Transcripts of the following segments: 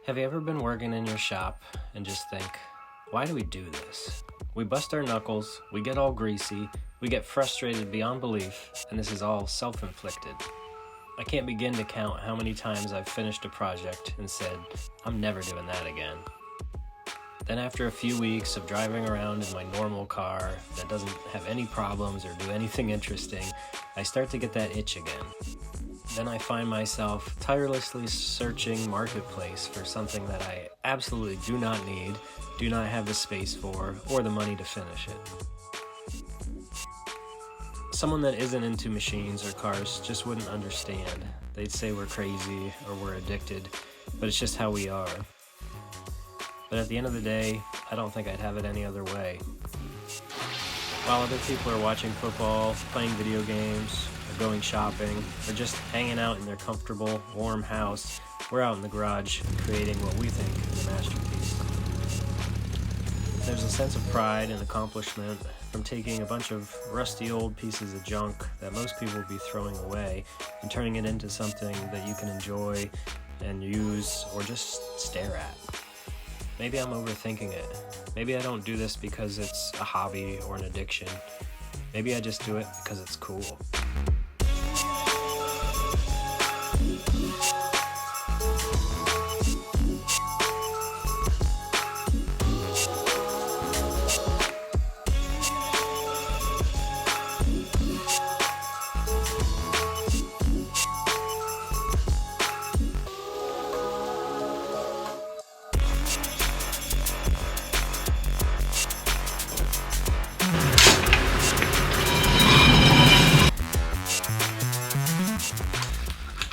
Have you ever been working in your shop and just think, why do we do this? We bust our knuckles, we get all greasy, we get frustrated beyond belief, and this is all self-inflicted. I can't begin to count how many times I've finished a project and said, I'm never doing that again. Then after a few weeks of driving around in my normal car that doesn't have any problems or do anything interesting, I start to get that itch again. Then I find myself tirelessly searching Marketplace for something that I absolutely do not need, do not have the space for, or the money to finish it. Someone that isn't into machines or cars just wouldn't understand. They'd say we're crazy or we're addicted, but it's just how we are. But at the end of the day, I don't think I'd have it any other way. While other people are watching football, playing video games, or going shopping, or just hanging out in their comfortable, warm house, we're out in the garage creating what we think is a masterpiece. There's a sense of pride and accomplishment from taking a bunch of rusty old pieces of junk that most people would be throwing away and turning it into something that you can enjoy and use or just stare at. Maybe I'm overthinking it. Maybe I don't do this because it's a hobby or an addiction. Maybe I just do it because it's cool.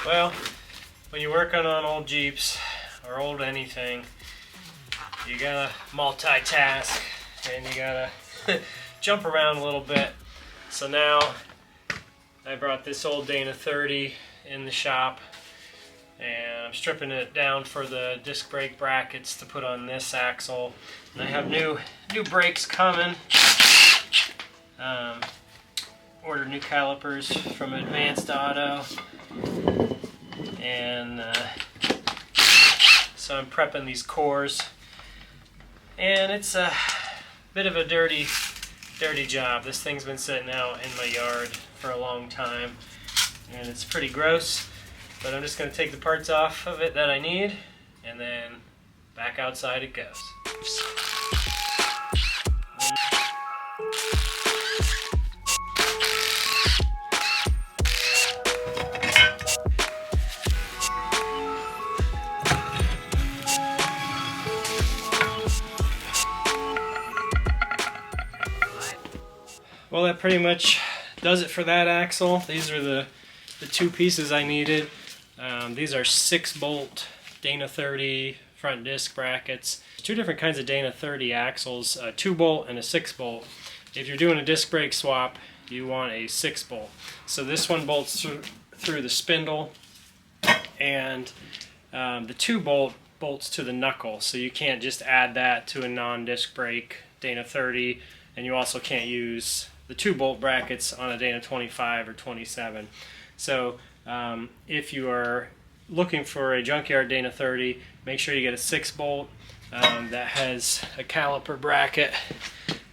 Well, when you're working on old Jeeps or old anything, you gotta multitask and you gotta jump around a little bit. So now I brought this old Dana 30 in the shop and I'm stripping it down for the disc brake brackets to put on this axle. And I have new brakes coming. Ordered new calipers from Advanced Auto. And so I'm prepping these cores, and it's a bit of a dirty job. This thing's been sitting out in my yard for a long time, and it's pretty gross, but I'm just going to take the parts off of it that I need, and then back outside it goes. Well, that pretty much does it for that axle. These are the two pieces I needed. These are 6-bolt Dana 30 front disc brackets. Two different kinds of Dana 30 axles, a 2-bolt and a 6-bolt. If you're doing a disc brake swap, you want a 6-bolt. So this one bolts through the spindle, and the 2-bolt bolts to the knuckle. So you can't just add that to a non-disc brake Dana 30, and you also can't use the 2-bolt brackets on a Dana 25 or 27. So if you are looking for a junkyard Dana 30, make sure you get a 6-bolt that has a caliper bracket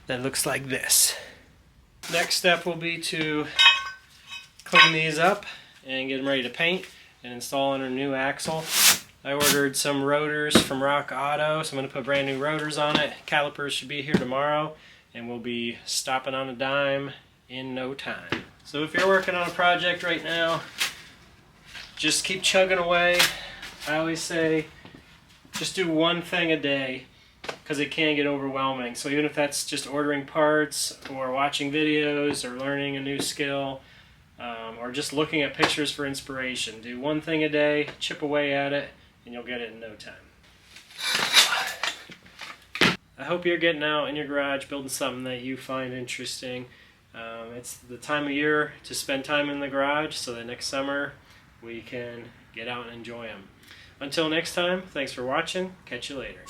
that looks like this. Next step will be to clean these up and get them ready to paint and install on a new axle. I ordered some rotors from Rock Auto, so I'm going to put brand new rotors on it. Calipers should be here tomorrow, and we'll be stopping on a dime in no time. So if you're working on a project right now, just keep chugging away. I always say, just do one thing a day, because it can get overwhelming. So even if that's just ordering parts, or watching videos, or learning a new skill, or just looking at pictures for inspiration, do one thing a day, chip away at it, and you'll get it in no time. I hope you're getting out in your garage building something that you find interesting. It's the time of year to spend time in the garage so that next summer we can get out and enjoy them. Until next time, thanks for watching. Catch you later.